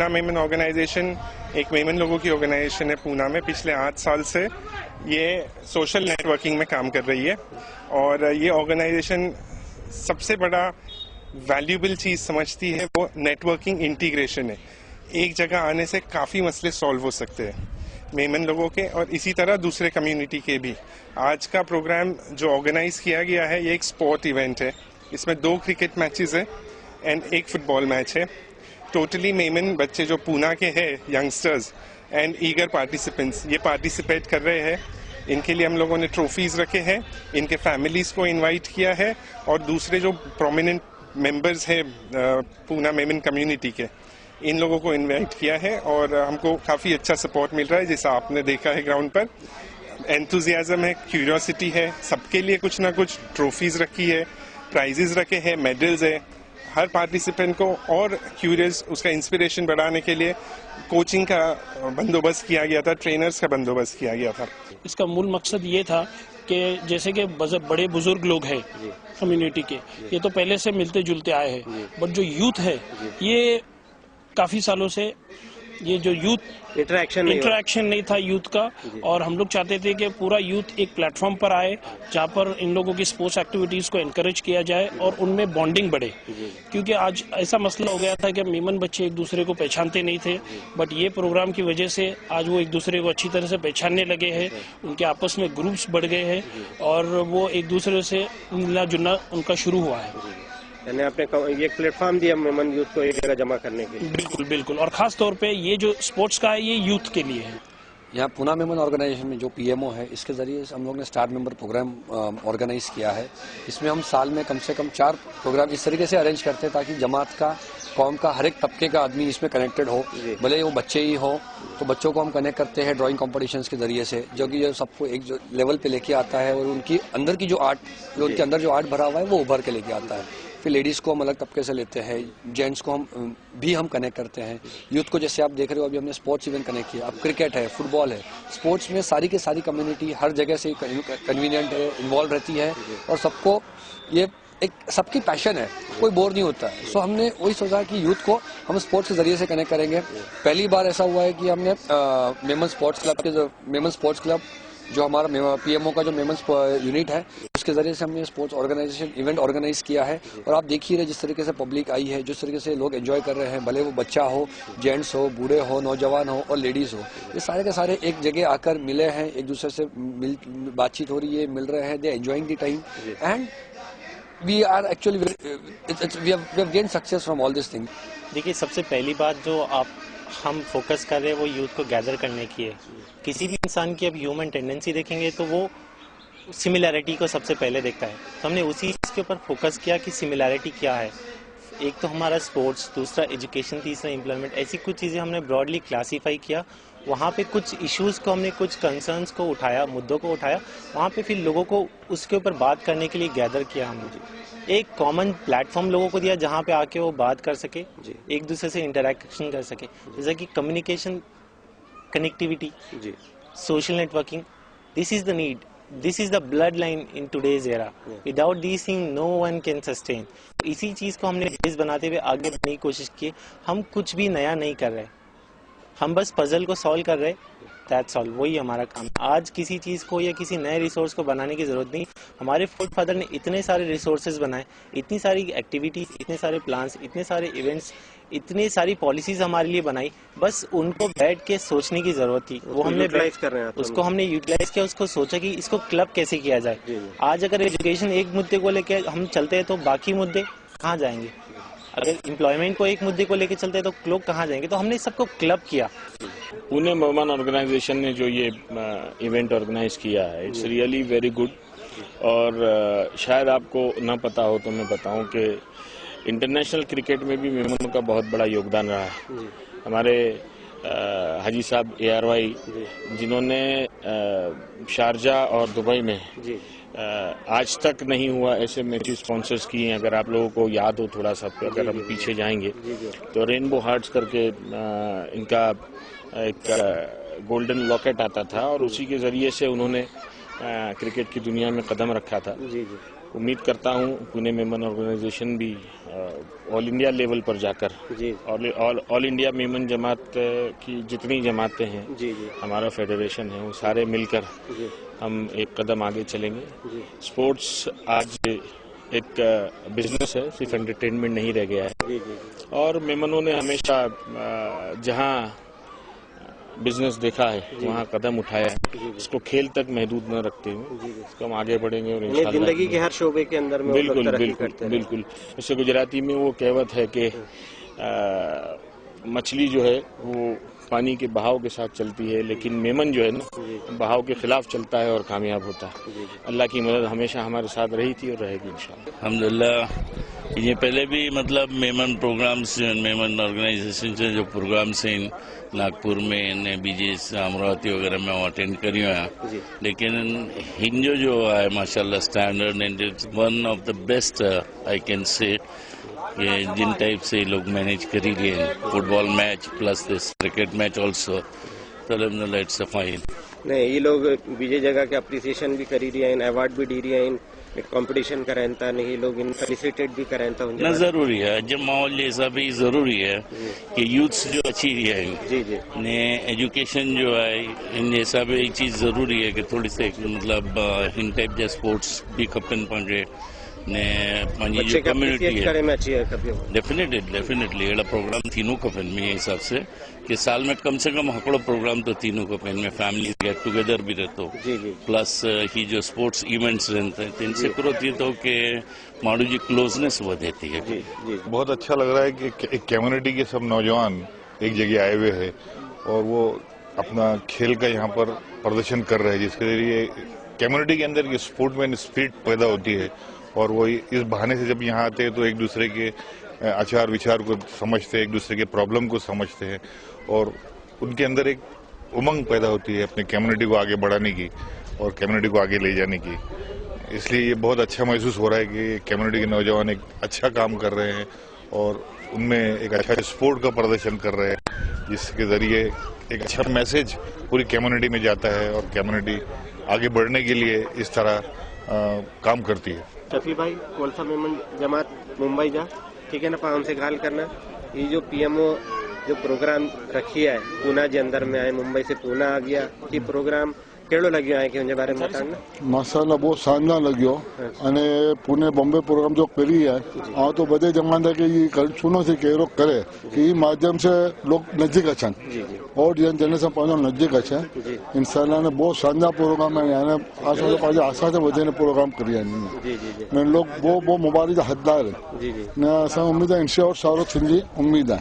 Poona Memon organisation एक मेमन लोगों की ऑर्गेनाइजेशन है पूना में। पिछले 8 साल से ये सोशल नेटवर्किंग में काम कर रही है और ये ऑर्गेनाइजेशन सबसे बड़ा वैल्यूएबल चीज़ समझती है वो नेटवर्किंग इंटीग्रेशन है। एक जगह आने से काफ़ी मसले सॉल्व हो सकते हैं मेमन लोगों के और इसी तरह दूसरे कम्युनिटी के भी। आज का प्रोग्राम जो ऑर्गेनाइज किया गया है ये एक स्पोर्ट इवेंट है। इसमें 2 क्रिकेट मैचेस है एंड 1 फुटबॉल मैच है। टोटली मेमन बच्चे जो पूना के हैं यंगस्टर्स एंड ईगर पार्टिसिपेंट्स ये पार्टिसिपेट कर रहे हैं। इनके लिए हम लोगों ने ट्रॉफीज रखे हैं, इनके फैमिलीज को इनवाइट किया है और दूसरे जो प्रोमिनेंट मेंबर्स हैं पूना मेमन कम्युनिटी के इन लोगों को इनवाइट किया है और हमको काफ़ी अच्छा सपोर्ट मिल रहा है जैसा आपने देखा है ग्राउंड पर। एंथुजियाज्म है, क्यूरियोसिटी है, सबके लिए कुछ ना कुछ ट्रॉफीज रखी है, प्राइजेस रखे हैं, मेडल्स है। हर पार्टिसिपेंट को और क्यूरियस उसका इंस्पिरेशन बढ़ाने के लिए कोचिंग का बंदोबस्त किया गया था, ट्रेनर्स का बंदोबस्त किया गया था। इसका मूल मकसद ये था कि जैसे कि बड़े बुजुर्ग लोग हैं कम्युनिटी के, ये तो पहले से मिलते जुलते आए हैं, बट जो यूथ है ये काफी सालों से ये जो यूथ इंटरेक्शन नहीं था यूथ का, और हम लोग चाहते थे कि पूरा यूथ एक प्लेटफॉर्म पर आए जहाँ पर इन लोगों की स्पोर्ट्स एक्टिविटीज को एनकरेज किया जाए और उनमें बॉन्डिंग बढ़े। क्योंकि आज ऐसा मसला हो गया था कि मेमन बच्चे एक दूसरे को पहचानते नहीं थे, बट ये प्रोग्राम की वजह से आज वो एक दूसरे को अच्छी तरह से पहचानने लगे हैं, उनके आपस में ग्रुप्स बढ़ गए हैं और वो एक दूसरे से मिलना जुलना उनका शुरू हुआ है। यानी आपने ये एक प्लेटफॉर्म दिया मेमन यूथ को एक जगह जमा करने के लिए। बिल्कुल बिल्कुल, और खास तौर पे ये जो स्पोर्ट्स का है ये यूथ के लिए है। यहाँ पूना मेमन ऑर्गेनाइजेशन में जो पीएमओ है इसके जरिए हम लोग ने स्टार मेंबर प्रोग्राम ऑर्गेनाइज किया है। इसमें हम साल में कम से कम 4 प्रोग्राम इस तरीके से अरेंज करते हैं ताकि जमात का, कौम का हर एक तबके का आदमी इसमें कनेक्टेड हो, भले ही वो बच्चे ही हो तो बच्चों को हम कनेक्ट करते हैं ड्राइंग कॉम्पिटिशन्स के जरिए से, जो कि ये सबको एक जो लेवल पे लेके आता है और उनकी अंदर की जो आर्ट, जो उनके अंदर जो आर्ट भरा हुआ है वो उभर के लेके आता है। फिर लेडीज़ को हम अलग तबके से लेते हैं, जेंट्स को हम कनेक्ट करते हैं। यूथ को जैसे आप देख रहे हो अभी हमने स्पोर्ट्स इवेंट कनेक्ट किया, अब क्रिकेट है, फुटबॉल है, स्पोर्ट्स में सारी की सारी कम्युनिटी हर जगह से कन्वीनियंट है, इन्वॉल्व रहती है और सबको ये एक सबकी पैशन है, कोई बोर नहीं होता है। सो हमने वही सोचा कि यूथ को हम स्पोर्ट्स के जरिए से कनेक्ट करेंगे। पहली बार ऐसा हुआ है कि हमने मेमन स्पोर्ट्स क्लब जो हमारा पीएमओ का जो मेमन यूनिट है उसके जरिए से हमने स्पोर्ट्स ऑर्गेनाइजेशन इवेंट ऑर्गेनाइज किया है और आप देख ही रहे जिस तरीके से पब्लिक आई है, जिस तरीके से लोग एंजॉय कर रहे हैं, भले वो बच्चा हो, जेंट्स हो, बूढ़े हो, नौजवान हो और लेडीज हो, ये सारे के सारे एक जगह आकर मिले हैं, एक दूसरे से बातचीत हो रही है, मिल रहे हैं, they enjoying the time and we are actually we have gain success from all this thing. देखिए, सबसे पहली बात जो हम फोकस कर रहे हैं वो यूथ को गैदर करने की है। किसी भी इंसान की अब ह्यूमन टेंडेंसी देखेंगे तो वो सिमिलैरिटी को सबसे पहले देखता है, तो हमने उसी चीज़ के ऊपर फोकस किया कि सिमिलैरिटी क्या है। एक तो हमारा स्पोर्ट्स, दूसरा एजुकेशन, तीसरा एम्प्लॉयमेंट, ऐसी कुछ चीज़ें हमने ब्रॉडली क्लासीफाई किया। वहाँ पे कुछ इश्यूज़ को हमने, कुछ कंसर्न्स को उठाया, मुद्दों को उठाया, वहाँ पे फिर लोगों को उसके ऊपर बात करने के लिए गैदर किया हमने। एक कॉमन प्लेटफॉर्म लोगों को दिया जहाँ पे आके वो बात कर सके, एक दूसरे से इंटरेक्शन कर सके, जैसे कि communication, connectivity, social networking. This is the need, this is the blood line in today's era. Without this thing no one can sustain. इसी चीज़ को हमने बेस बनाते हुए आगे बढ़ने की कोशिश की। हम कुछ भी नया नहीं कर रहे, हम बस पजल को सॉल्व कर रहे, दैट्स ऑल। वही हमारा काम। आज किसी चीज़ को या किसी नए रिसोर्स को बनाने की ज़रूरत नहीं। हमारे फादर ने इतने सारे रिसोर्सेज बनाए, इतनी सारी एक्टिविटीज़, इतने सारे प्लान्स, इतने सारे इवेंट्स, इतनी सारी पॉलिसीज हमारे लिए बनाई, बस उनको बैठ के सोचने की ज़रूरत थी। वो हमने उसको हमने यूटिलाइज किया, उसको सोचा कि इसको क्लब कैसे किया जाए। आज अगर एजुकेशन एक मुद्दे को लेके हम चलते हैं तो बाकी मुद्दे कहाँ जाएंगे? अगर एम्प्लॉयमेंट को एक मुद्दे को लेके चलते हैं तो लोग कहाँ जाएंगे? तो हमने सबको क्लब किया। पुणे मेमन ऑर्गेनाइजेशन ने जो ये इवेंट ऑर्गेनाइज किया है, इट्स रियली वेरी गुड। और शायद आपको ना पता हो तो मैं बताऊं कि इंटरनेशनल क्रिकेट में भी मेमन का बहुत बड़ा योगदान रहा है। हमारे हाजी साहब ARY जिन्होंने शारजा और दुबई में आज तक नहीं हुआ ऐसे मैचेस स्पॉन्सर्स किए हैं। अगर आप लोगों को याद हो थोड़ा सा, अगर हम पीछे जाएंगे तो रेनबो हार्ट्स करके इनका एक गोल्डन लॉकेट आता था और उसी के जरिए से उन्होंने क्रिकेट की दुनिया में कदम रखा था। उम्मीद करता हूँ पुणे मेमन ऑर्गेनाइजेशन भी ऑल इंडिया लेवल पर जाकर जी ऑल इंडिया मेमन जमात की जितनी जमातें हैं जी जी हमारा फेडरेशन है वो सारे मिलकर जी हम एक कदम आगे चलेंगे। जी स्पोर्ट्स आज एक बिजनेस है, सिर्फ एंटरटेनमेंट नहीं रह गया है जी जी और मेमनों ने हमेशा जहां बिजनेस देखा है वहां कदम उठाया है, इसको खेल तक महदूद न रखते हुए इसको हम आगे बढ़ेंगे और यानी इंशाल्लाह जिंदगी के हर शोबे के अंदर में वो लोग बिल्कुल तरक्की बिल्कुल करते हैं। बिल्कुल। जैसे गुजराती में वो कहावत है कि मछली जो है वो पानी के बहाव के साथ चलती है, लेकिन मेमन जो है ना बहाव के खिलाफ चलता है और कामयाब होता है। अल्लाह की मदद हमेशा हमारे साथ रही थी और रहेगी इंशाल्लाह। अल्हम्दुलिल्लाह ये पहले भी मतलब मेमन प्रोग्राम्स मेमन ऑर्गेनाइजेशन से जो प्रोग्राम्स हैं नागपुर में ने बीजेस अमरावती वगैरह में अटेंड करी हुआ, लेकिन हिंजो जो है माशाल्लाह standard and it's one of the best I can say ये जिन टाइप से लोग मैनेज कर ही लिए football match plus this cricket match also, तो अल्हम्दुलिल्लाह इट्स अ फाइन। नहीं ये लोग बीजे जगह के अप्रिसिएशन भी करी रही हैं, अवार्ड भी दी रही हैं, कंपटीशन कराता नहीं लोग इन फेलिसिटेट भी कराता ना जरूरी है जब माहौल जैसा भी जरूरी है कि यूथ्स जो अच्छी है जी जी ने एजुकेशन जो है इन जैसा भी एक चीज जरूरी है कि थोड़ी सी मतलब इन टाइप जा स्पोर्ट्स भी खपन पंहिंजे ने पंहिंजी बच्चे जो का कम्युनिटी appreciate है करे में अच्छी है कभी डेफिनेटली अहिड़ा प्रोग्राम थींदो खपनि मुंहिंजे हिसाब से कि साल में कम से कम हिकिड़ो प्रोग्राम तो थींदो खपे, इनमें फैमिली गेट टुगेदर भी रहतो जी जी प्लस ही जो स्पोर्ट्स इवेंट्स रहते हैं तो इनसे हिकिड़ो थिए थो कि माण्हू जी क्लोजनेस वधे थी। जी जी बहुत अच्छा लग रहा है कि एक कम्युनिटी के सब नौजवान एक जगह आए हुए हैं और वो अपना खेल का यहाँ पर प्रदर्शन कर रहे हैं, जिसके जरिए कम्युनिटी के अंदर ये स्पोर्टमैन स्पिरिट पैदा होती है और वो इस बहाने से जब यहाँ आते हैं तो एक दूसरे के आचार विचार को समझते हैं, एक दूसरे के प्रॉब्लम को समझते हैं और उनके अंदर एक उमंग पैदा होती है अपनी कम्युनिटी को आगे बढ़ाने की और कम्युनिटी को आगे ले जाने की। इसलिए ये बहुत अच्छा महसूस हो रहा है कि कम्युनिटी के नौजवान एक अच्छा काम कर रहे हैं और उनमें एक अच्छा स्पोर्ट का प्रदर्शन कर रहे हैं, जिसके जरिए एक अच्छा मैसेज पूरी कम्युनिटी में जाता है और कम्युनिटी आगे बढ़ने के लिए इस तरह काम करती है। शफी भाई कोलसा मेमन जमात मुंबई जा ठीक है ना, पाँव से गाल करना ये जो पीएमओ जो प्रोग्राम रखी है पूना जे अंदर में आए मुंबई से पूना आ गया ये प्रोग्राम कहिड़ो लॻियो आहे कि उनजे बारे में बताना। माशाल्लाह बहुत शानदार लॻियो अने पुणे बॉम्बे प्रोग्राम जो करी है हाँ तो बड़े जमाने के ये सुनो से कहिड़ो करे कि ई माध्यम से लोग नजदीक अचन और जनरेशन पंहिंजो नजदीक अचे इंशाल्लाह ने बहुत शानदार प्रोग्राम है यानी असां पंहिंजे आशा से वधे प्रोग्राम करी आहिनि लोग वो मुबारक जा हक़दार आहिनि ने असां उम्मीद है इंश्योर सारो थींदी उम्मीद है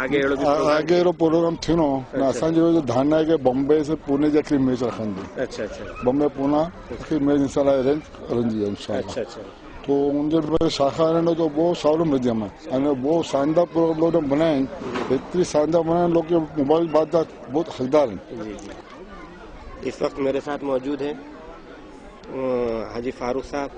आगे अहिड़ो प्रोग्राम थींदो ने असांजो ध्यानु आहे कि बॉम्बे से पुणे जे आख़िरी मैच रखंदी अच्छा अच्छा बॉम्बे पूना आखिर मैच इंशाल्लाह अरेंज करेंगी इंशाल्लाह। अच्छा अच्छा तो उनके शाखा रहने तो बहुत सारो मीडियम है अने बहुत शानदार प्रोग्राम लोग बनाए इतनी शानदार बनाए लोग के मोबाइल बात बहुत हकदार हैं। इस वक्त मेरे साथ मौजूद हैं हाजी फारूक साहब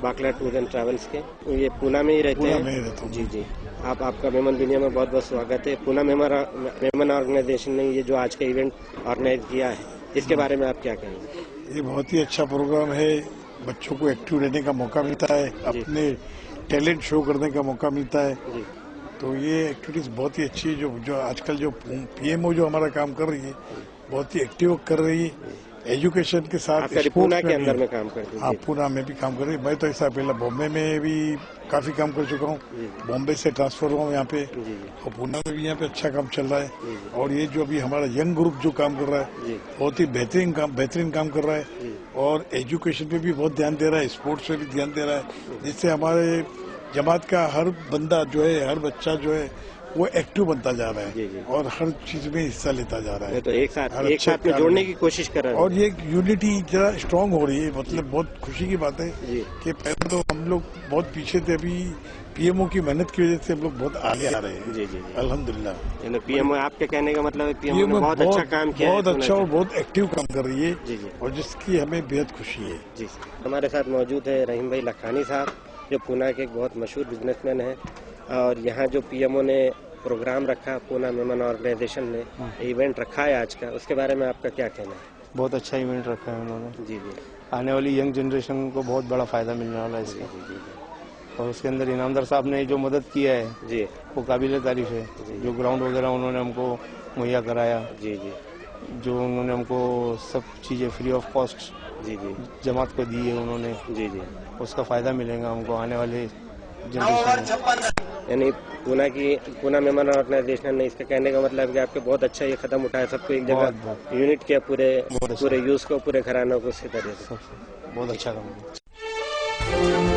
बाकला टूर एंड ट्रैवल्स के, ये पूना में ही रहते हैं। जी जी आपका मेमन दुनिया में बहुत बहुत स्वागत है। पूना मेमन ऑर्गेनाइजेशन ने ये जो आज का इवेंट ऑर्गेनाइज किया है इसके बारे में आप क्या कहेंगे? ये बहुत ही अच्छा प्रोग्राम है, बच्चों को एक्टिव रहने का मौका मिलता है, अपने टैलेंट शो करने का मौका मिलता है, तो ये एक्टिविटीज बहुत ही अच्छी है। जो आजकल जो पीएमओ जो हमारा काम कर रही है बहुत ही एक्टिव कर रही है, एजुकेशन के साथ पूना के अंदर में काम करती है। हाँ पूना में भी काम कर रही है। मैं तो ऐसा पहले बॉम्बे में भी काफी काम कर चुका हूँ, बॉम्बे से ट्रांसफर हुआ हूँ यहाँ पे और पूना में भी यहाँ पे अच्छा काम चल रहा है। और ये जो अभी हमारा यंग ग्रुप जो काम कर रहा है बहुत ही बेहतरीन काम कर रहा है और एजुकेशन पे भी बहुत ध्यान दे रहा है, स्पोर्ट्स पे भी ध्यान दे रहा है, जिससे हमारे जमात का हर बंदा जो है हर बच्चा जो है वो एक्टिव बनता जा रहा है और हर चीज में हिस्सा लेता जा रहा है। तो एक साथ में जोड़ने की कोशिश कर रहे हैं और ये यूनिटी जरा स्ट्रांग हो रही है। मतलब बहुत खुशी की बात है कि पहले तो हम लोग बहुत पीछे थे, अभी पीएमओ की मेहनत की वजह से हम लोग बहुत आगे आ रहे हैं। जी जी अल्हम्दुलिल्लाह। पीएमओ आपके कहने का मतलब है पीएमओ ने बहुत अच्छा काम किया, बहुत अच्छा और बहुत एक्टिव काम कर रही है और जिसकी हमें बेहद खुशी है। जी हमारे साथ मौजूद है रहीम भाई लखानी साहब जो पूना के एक बहुत मशहूर बिजनेसमैन है और यहाँ जो पीएमओ ने प्रोग्राम रखा पूना मेमन ऑर्गेनाइजेशन ने इवेंट रखा है आज का, उसके बारे में आपका क्या कहना है? बहुत अच्छा इवेंट रखा है उन्होंने। जी जी आने वाली यंग जनरेशन को बहुत बड़ा फायदा मिलने वाला है इसका। और उसके अंदर इनामदार साहब ने जो मदद किया है जी वो काबिल तारीफ है। जो ग्राउंड वगैरह उन्होंने हमको मुहैया कराया, जी जी जो उन्होंने हमको सब चीज़ें फ्री ऑफ कॉस्ट जी जी जमात को दी है उन्होंने, जी जी उसका फायदा मिलेगा हमको आने वाले जनरेशन में। यानी पूना मेमन ऑर्गेनाइजेशन ने इसका कहने का मतलब कि आपके बहुत अच्छा ये कदम उठाया, सबको एक जगह यूनिट किया, पूरे यूथ को, पूरे घरानों को इसी तरह से बहुत अच्छा काम है।